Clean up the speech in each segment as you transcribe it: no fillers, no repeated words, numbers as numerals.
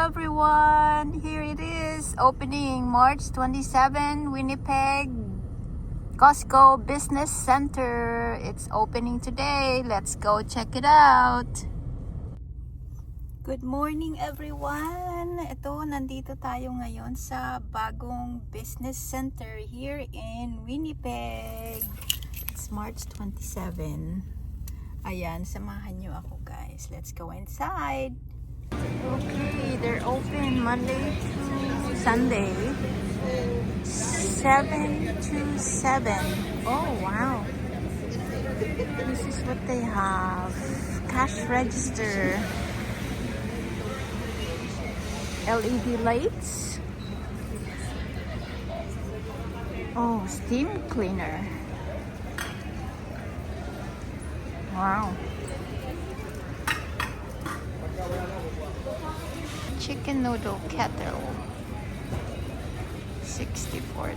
everyone! Here it is, opening March 27, Winnipeg, Costco Business Center. It's opening today. Let's go check it out. Good morning everyone! Ito, nandito tayo ngayon sa bagong business center here in Winnipeg. It's March 27. Ayan, samahan nyo ako guys. Let's go inside. Okay, they're open Monday to Sunday, 7 to 7. Oh wow, this is what they have. Cash register, LED lights, oh, steam cleaner. Wow. Chicken noodle kettle, $64.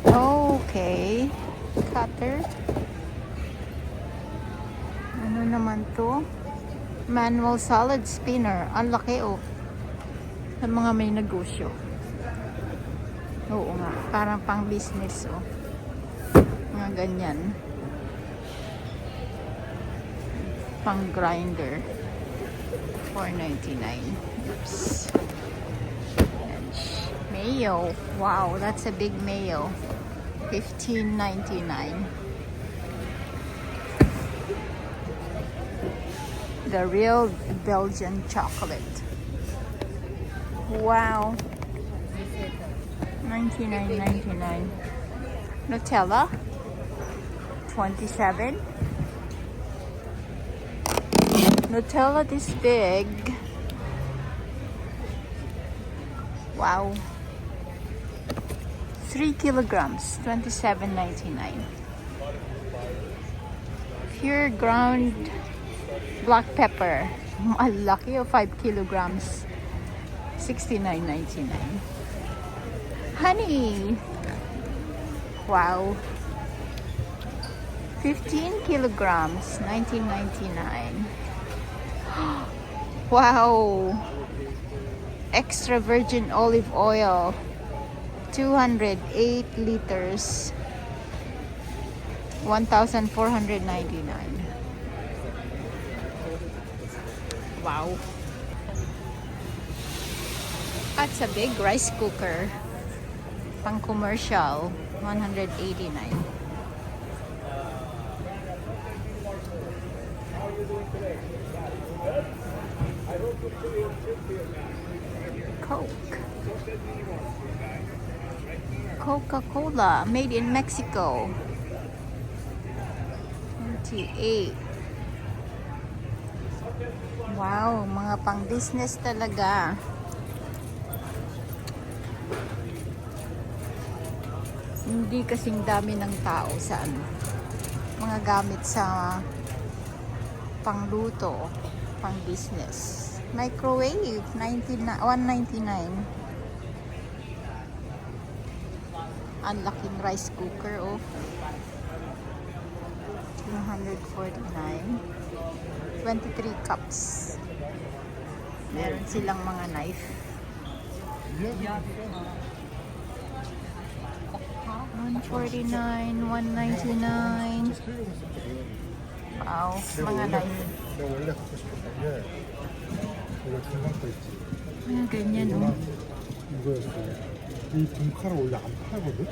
Okay, cutter. Ano naman to? Manual salad spinner. Ang laki oh. Sa mga may negosyo. Oo nga, parang pang business oh. Mga ganyan. Pang grinder. $4.99. Oops. And mayo. Wow, that's a big mayo. $15.99. The real Belgian chocolate. Wow. $99.99. Nutella, $27. Nutella this big. Wow. 3 kilograms, $27.99. Pure ground black pepper. Malaki of 5 kilograms, $69.99. Honey. Wow. 15 kilograms, $19.99. Wow. Extra virgin olive oil, 208 liters, $1,499. Wow. That's a big rice cooker. Pang commercial, $189. Coke. Coca-Cola, made in Mexico. 28. Wow, mga pang business talaga. Hindi kasing dami ng tao sa ano, mga gamit sa pangluto, pang business. Microwave, $199. Ang laking rice cooker, oh. $249. 23 cups. Meron silang mga knife. $149, $199. Wow, mga knife. Mga ganyan, oh. 이 분칼을 원래 안 팔거든?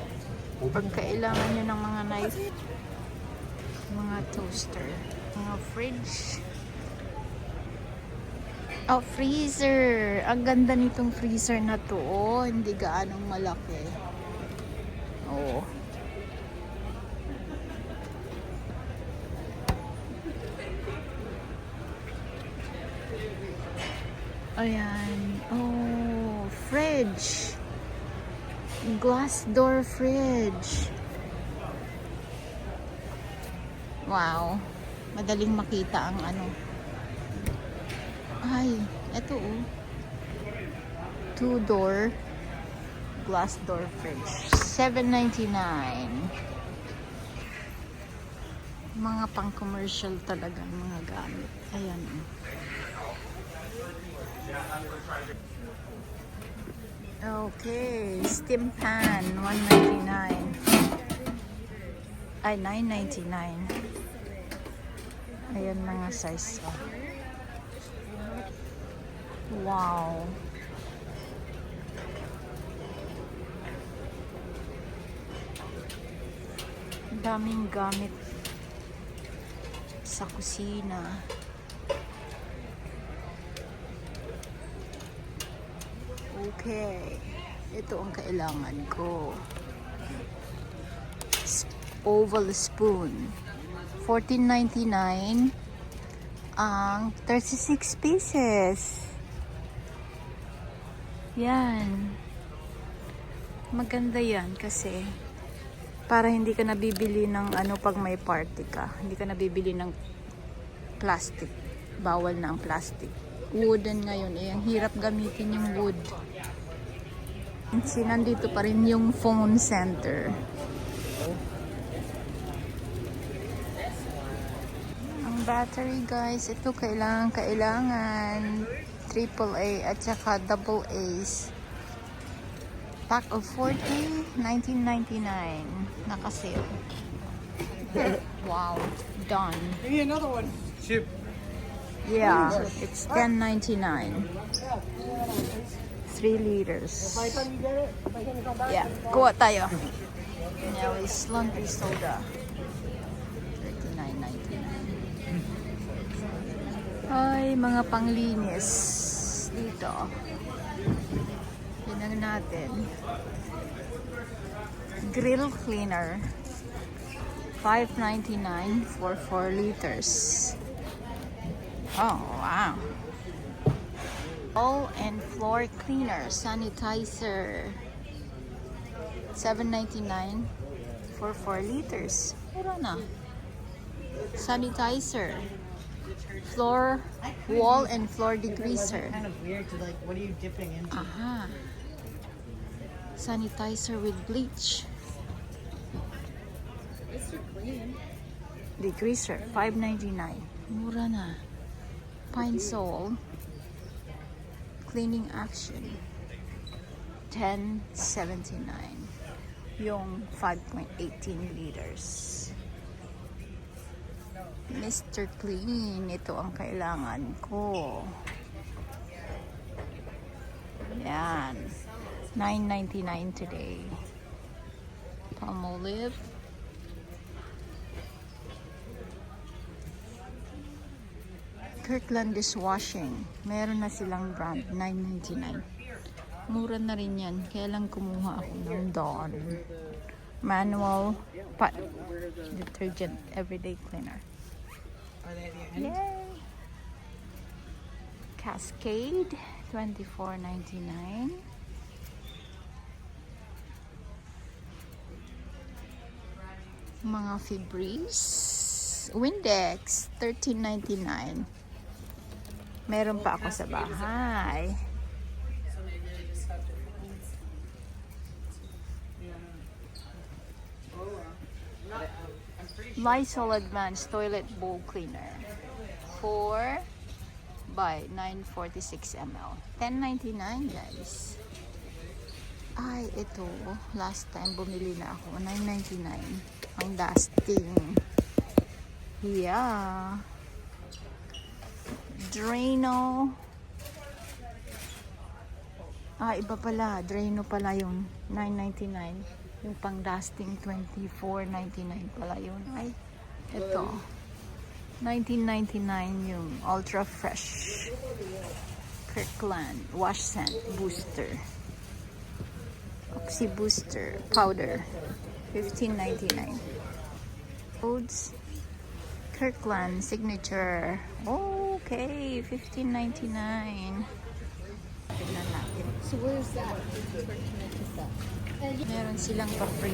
Pag kailangan nyo ng mga knife, mga toaster, mga fridge. Oh, freezer. Ang ganda nitong freezer na to, oh. Hindi gaanong malaki. Oh. Ayan. Oh, fridge. Glass door fridge. Wow. Madaling makita ang ano. Ay, eto oh. 2-door glass door fridge. $7.99. Mga pang-commercial talaga mga gamit. Ayan. Okay, steam pan, 199. Ay, 999. Ayan mga size. Wow. Daming gamit sa kusina. Okay. Ito ang kailangan ko. Oval spoon. $14.99 ang 36 pieces. Yan. Maganda yan kasi para hindi ka nabibili ng ano pag may party ka. Hindi ka nabibili ng plastic. Bawal na ang plastic. Wooden ngayon. Eh, ang hirap gamitin yung wood. Nandito pa rin yung phone center. Ang battery guys, ito kailangan AAA at saka double A's. Pack of 40, $19.99. Naka-sale. Wow, done. Maybe another one. Chip. Yeah, it's $10.99. 3 liters. Yeah, kuha tayo. Now is laundry soda. $39.99. Ay, mga panglinis dito. Tingnan natin. Grill cleaner. $5.99 for 4 liters. Oh, wow. Wall and floor cleaner, sanitizer. $7.99 for 4 liters. Mura na. Sanitizer. Floor, wall and floor degreaser. Kind of weird to like, what are you dipping into? Aha. Sanitizer with bleach. Degreaser, $5.99. Mura na. Pine Sol. Cleaning action. $10.79. Yung 5.18 liters. Mr. Clean, ito ang kailangan ko. Yan. $9.99 today. Palmolive. Kirkland dishwashing. Meron na silang brand. $9.99. Mura na rin yan. Kaya lang kumuha ako ng Dawn. Manual pot detergent everyday cleaner. Are they at the end? Yay! Cascade, $24.99. Mga Febreze. Windex, $13.99. Meron pa ako sa bahay. Lysol Advanced Toilet Bowl Cleaner. 4 by 946 ml. $10.99 guys. Ay, ito. Last time bumili na ako. $9.99. Ang dusting. Yeah. Drano. Ah, iba pala. Drano pala yung $9.99. Yung pang dusting, $24.99 pala yun. Ay, ito. $19.99 yung Ultra Fresh Kirkland Wash Scent Booster. Oxy Booster Powder. $15.99. Codes. Kirkland Signature. Okay, $15.99. Tignan natin. So where's that? Meron silang pa-free.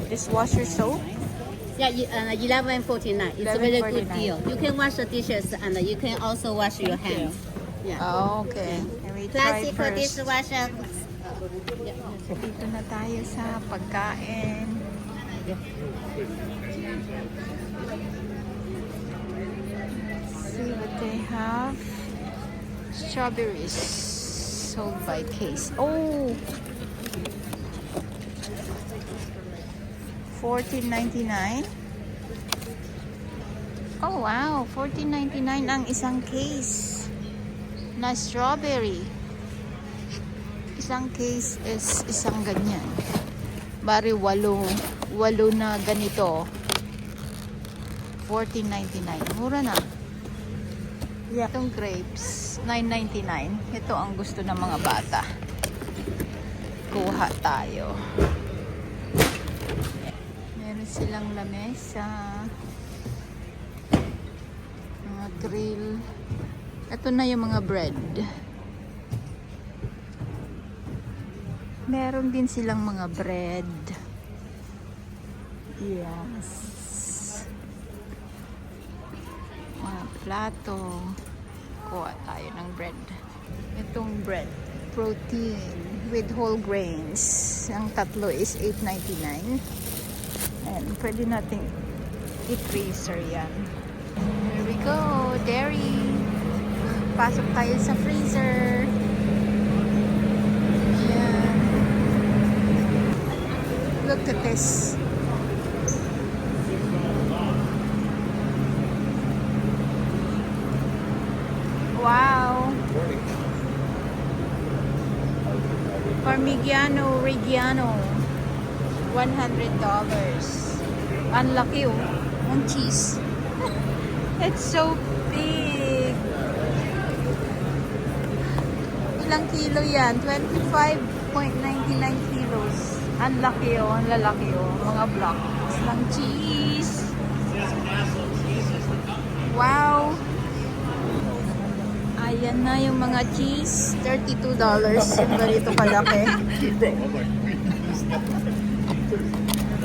Dishwasher soap. Yeah, 11.49. It's a very good 11.49. deal. You can wash the dishes and you can also wash your hands. Yeah. Oh, okay. Can we try Classic first? dishwasher. Dito na tayo sa pagkain. See what they have. Strawberries sold by case. Oh, $14.99. Oh wow, $14.99 ang isang case na strawberry. Isang case is isang ganyan. Bari walo na ganito. $14.99. Mura na. Yeah. Itong grapes, $9.99. Ito ang gusto ng mga bata. Kuha tayo. Meron silang lamesa. Mga grill. Ito na yung mga bread. Meron din silang mga bread. Yes. Mga plato. Kuha tayo ng bread. Itong bread. Protein with whole grains. Ang tatlo is $8.99. And pwede nating i-freezer yan. Here we go. Dairy. Pasok tayo sa freezer. Ayan. Look at this. Wow. Parmigiano Reggiano. $100. Ang laki oh. Ang cheese. It's so big. Ilang kilo yan? 25.99 kilos. Ang laki oh. Ang lalaki oh. Mga blocks ng cheese. Wow. Ayan na yung mga cheese. $32. Yung ganito kalaki.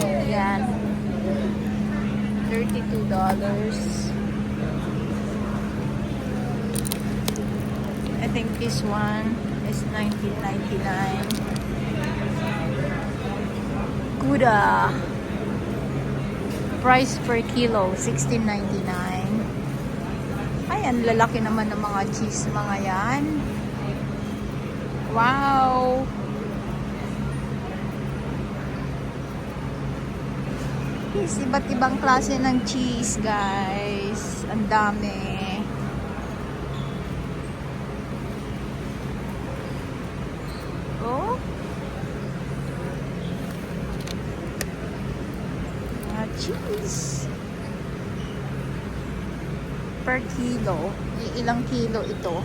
Ayan. $32. I think this one is $19.99. Gouda. Price per kilo, $16.99. Ayan, lalaki naman ng mga cheese mga yan. Wow! Yes, iba't ibang klase ng cheese, guys. Ang dami. Oh. Mga cheese. Per kilo. Ilang kilo ito?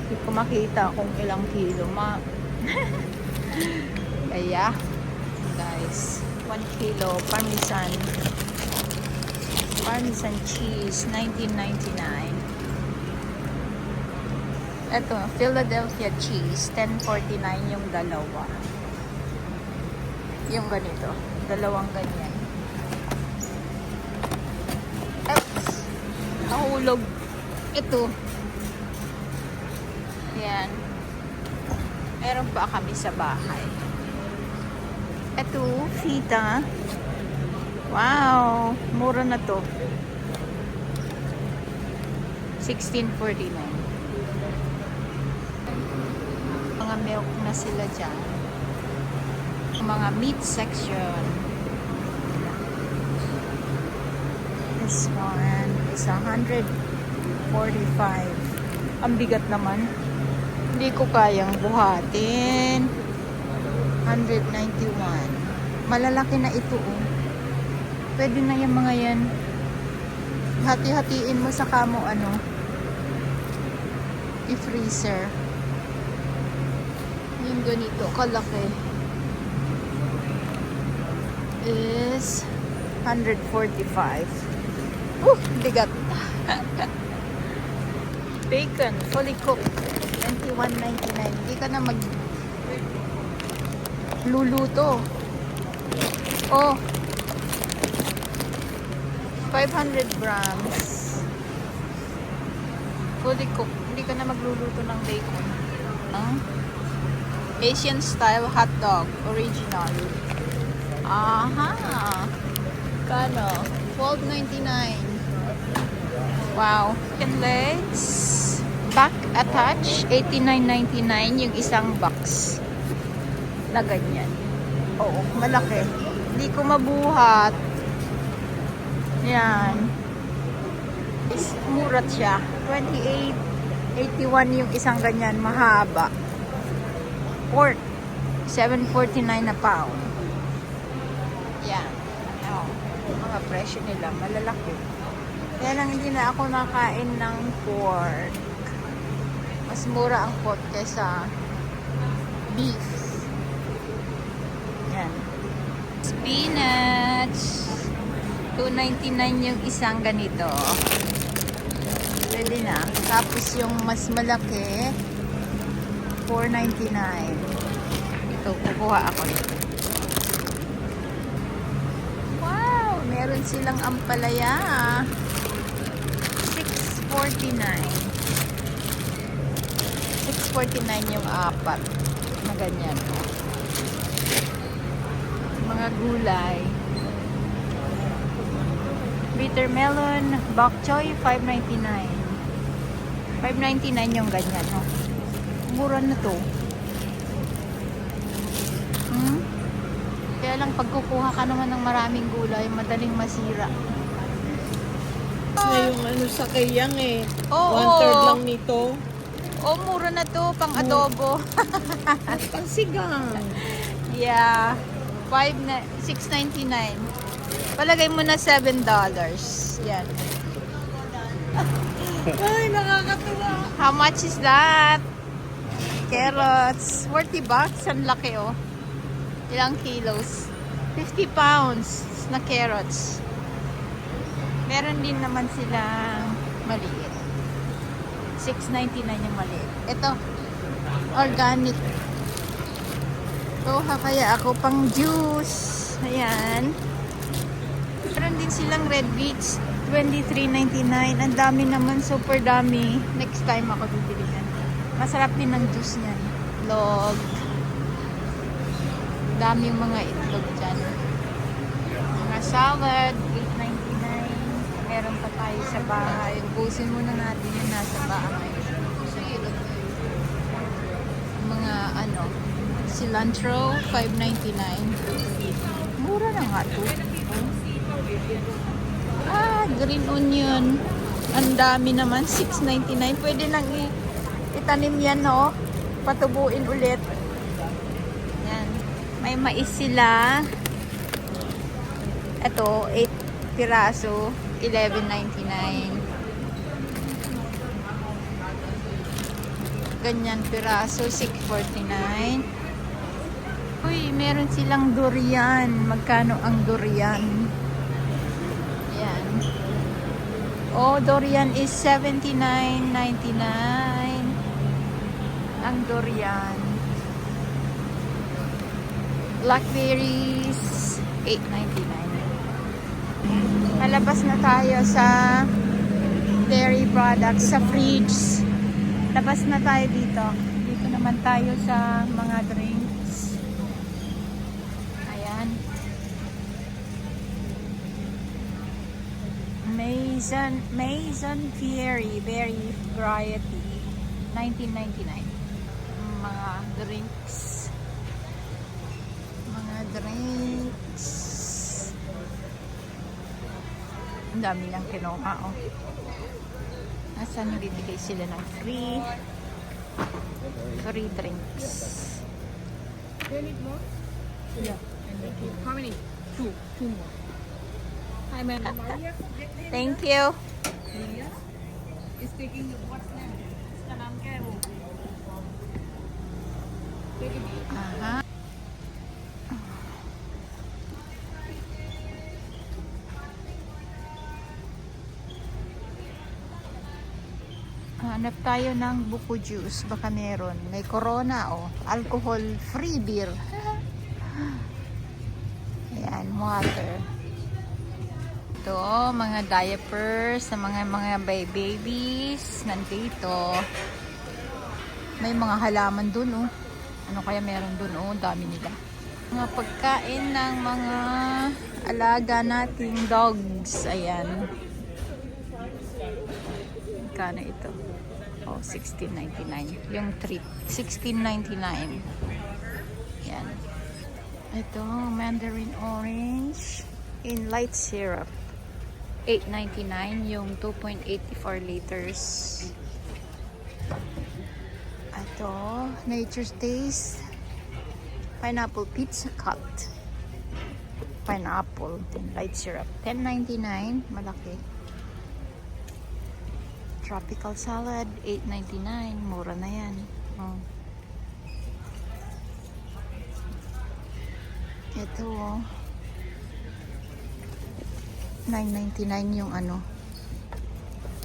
Hindi ko makita kung ilang kilo. Kaya, guys, 1 kilo parmesan cheese, $19.99. Ito, Philadelphia cheese, $10.49 yung dalawa. Yung ganito, dalawang ganyan. Oops, nahulog. Ito. Yan. Meron pa kami sa bahay. Ito, fita. Wow, mura na to. $16.49. Mga milk na sila dyan. Mga meat section. This one is $145. Ang bigat naman. Hindi ko kayang buhatin. $191. Malalaki na ito oh. Pwede na yung mga yan. Hati-hatiin mo sa kamo ano. I-freezer. Yung ganito kalaki is $145. Bigat. Bacon, fully cooked, $21.99. Hindi ka na luluto. Oh, 500 grams. Fully cooked. Hindi ka na magluluto ng bacon. Asian style hot dog, original. Aha. Kano? $12.99. Wow. Chicken legs. Back attach, $89.99 yung isang box. Na ganyan. Oo, malaki. Hindi ko mabuhat. Yan. Murat siya. $28.81 yung isang ganyan. Mahaba. Pork. $7.49 na pound. Yan. Oh, mga presyo nila. Malalaki. Kaya lang hindi na ako nakain ng pork. Mas mura ang pork kaysa beef. Yan. Spinach. $2.99 yung isang ganito. Pwede na. Tapos yung mas malaki, $4.99. Ito, kukuha ako nito. Wow! Meron silang ampalaya. $6.49. $6.49 yung apat. Na ganyan. Mga gulay. Bitter melon, bok choy, $5.99. $5.99 yung ganyan, no? Mura na to. Kaya lang pagkukuha ka naman ng maraming gulay, madaling masira. Na yung ano sa kayang eh. Oo. 1/3 lang nito. Oh, mura na to, pang adobo. Ang sigang. Yeah. $6.99. Palagay mo na $7. Yan. Ay, nakakatuwa. How much is that? Carrots. 40 bucks. Ang laki, oh. Ilang kilos? 50 pounds na carrots. Meron din naman silang maliit. $6.99 yung maliit. Ito, organic. Kuha kaya ako pang juice. Ayan. Meron din silang red beets. $23.99. Ang dami naman. Super dami. Next time ako bibili yan. Masarap din ang juice niyan. Log. Dami yung mga itlog dyan. Mga salad. $8.99. Meron pa tayo sa bahay. Ubusin muna natin yung nasa bahay. Mga ano, cilantro, $5.99. Mura na nga to. Green onion. Ang dami naman, $6.99. Pwede nang itanim yan, no? Patubuin ulit. Yan. May mais sila. Ito, 8 piraso, $11.99. Ganyan piraso, $6.49. Uy, meron silang durian. Magkano ang durian? Yan. Oh, durian is $79.99. Ang durian. Blackberries, $8.99. Nalabas na tayo sa dairy products, sa fridge. Labas na tayo dito. Dito naman tayo sa mga drinks. Ayan. Maison Fairy Berry Variety, $19.99. Mga drinks. Ang dami lang kinuha, oh. Nasaan nagbibigay sila ng free drinks. Do you need more? Yeah. How many? Two more. Hi, ma'am. Maria Thank you. is taking what's name? इसका नाम क्या है वो? Take it. Aha. Hanap tayo ng buko juice. Baka meron. May Corona, oh. Alcohol-free beer. Ayan, water. Ito, mga diapers sa mga babies. Nandito. May mga halaman dun, oh. Ano kaya meron dun? Oh, dami nila. Mga pagkain ng mga alaga nating dogs. Ayan. Magkano ito? Oh, $16.99. Yung treat. $16.99. Yan. Ito, mandarin orange in light syrup. $8.99 yung 2.84 liters. Ito, Nature's Taste pineapple pizza cut. Pineapple in light syrup. $10.99. Malaki. Tropical salad, $8.99. Mura na yan. Oh. Ito, oh. $9.99 yung ano.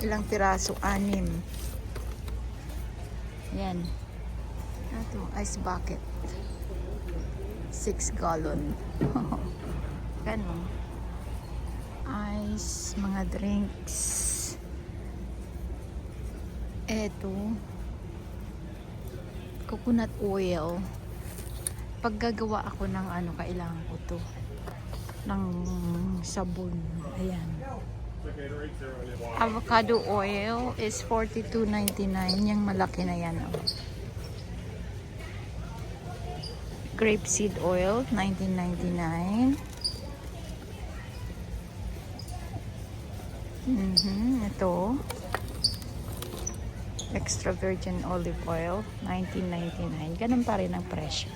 Ilang piraso? 6. Yan. Ito, ice bucket. 6 gallon. Ganun. Ice, mga drinks. Eto, coconut oil. Pag gagawa ako ng ano, kailangan ko to. Ng sabon. Ayan. Avocado oil is $42.99. Yung malaki na yan. Oh. Grapeseed oil, $19.99. Ito. Extra virgin olive oil, $19.99. Ganun pa rin ang presyo.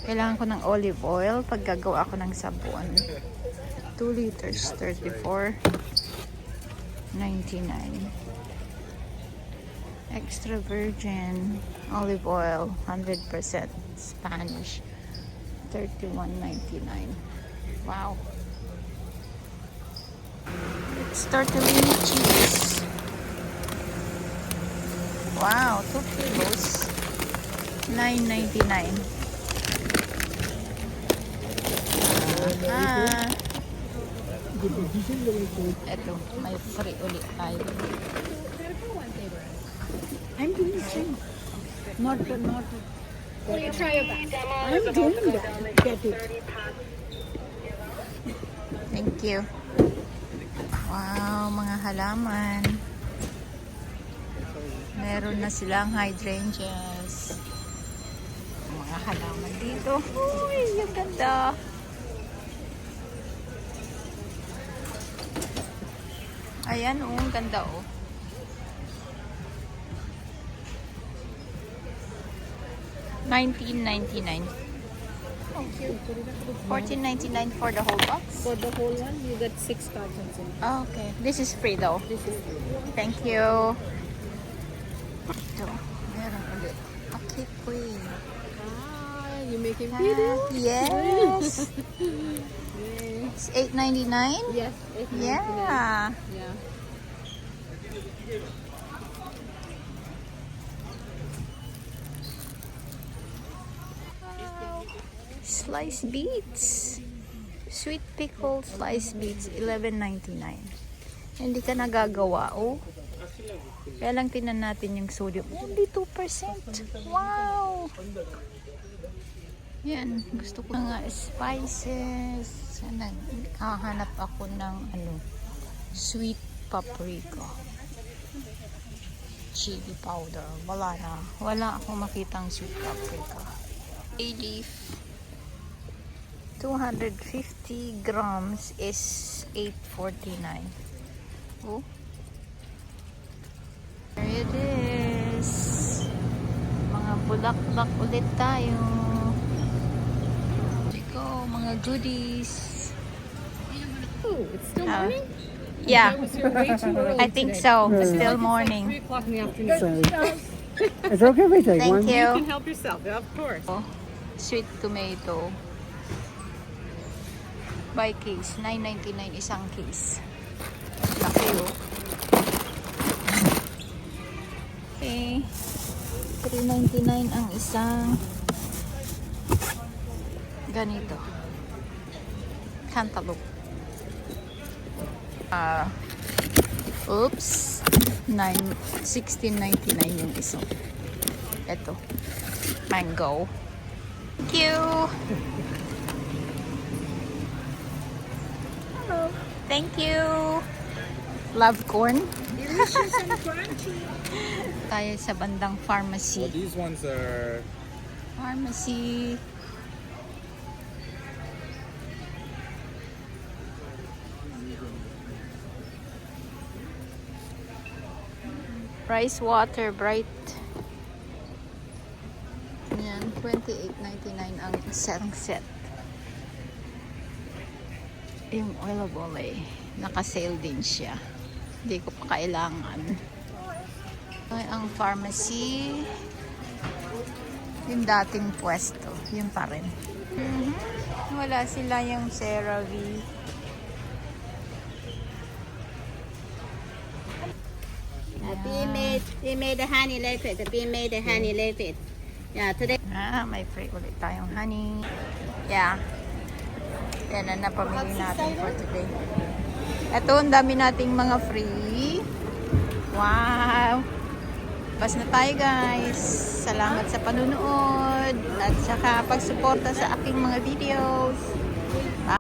Kailangan ko ng olive oil pag gagawa ako ng sabon. 2 liters, $34.99. Extra virgin olive oil, 100% Spanish, $31.99. Wow. It's tortellini cheese. Wow, 2 kilos, $9.99. Ito, may free ulit tayo. I'm doing the same. Not. Well, you try your best. I'm doing that. Get it. Thank you. Wow, mga halaman. Meron na silang hydrangeas. Mga halaman dito. Uy, yung ganda. Ayan, oh, ang ganda, oh. $19.99. $14.99 for the whole box. For the whole one, you get 6 cartons in. Oh, okay. This is free though. This is Thank you. Ito, meron ulit. Akipoy. you make him Yes. It's $8.99. Yes. Yeah. Yeah. Sliced beets. Sweet pickle sliced beets, $11.99. Hindi ka nagagawa, oh. Kaya lang tinan natin yung sodium. Only 2%. Wow! Yan. Gusto ko nga spices. Naghahanap ako ng ano, sweet paprika. Chili powder. Wala na. Wala akong makitang sweet paprika. Bay leaf. 250 grams is $8.49. Oh. There it is. Mga bulaklak ulit tayo. Iko, mga goodies. Oh, it's still morning? Yeah, That was way too early I think today. so. It's Still like morning. 3 o'clock in the afternoon. Is it okay if we take Thank one? you. You can help yourself, of course. Sweet tomato. By case, $9.99 isang case. Laki, oh. Okay. $3.99 ang isang ganito. Cantaloupe. Oops. $16.99 yung isa. Ito. mango. Thank you. Hello. Thank you. Love corn. Delicious and crunchy. Tayo sa bandang pharmacy. Well, these ones are Pharmacy. Rice water bright. Yan, $28.99 ang isang set. Yung oil of ole, naka-sale din siya. Hindi ko pa kailangan. Ay, ang pharmacy. Yung dating pwesto, yun pa rin. Wala sila yung CeraVe. We made the honey liquid. We made the honey liquid. Yeah, today. May free ulit tayong honey. Yeah. Yan na napamili natin for today. Ito, ang dami nating mga free. Wow! Bas na tayo guys. Salamat sa panunood at saka pagsuporta sa aking mga videos. Bye!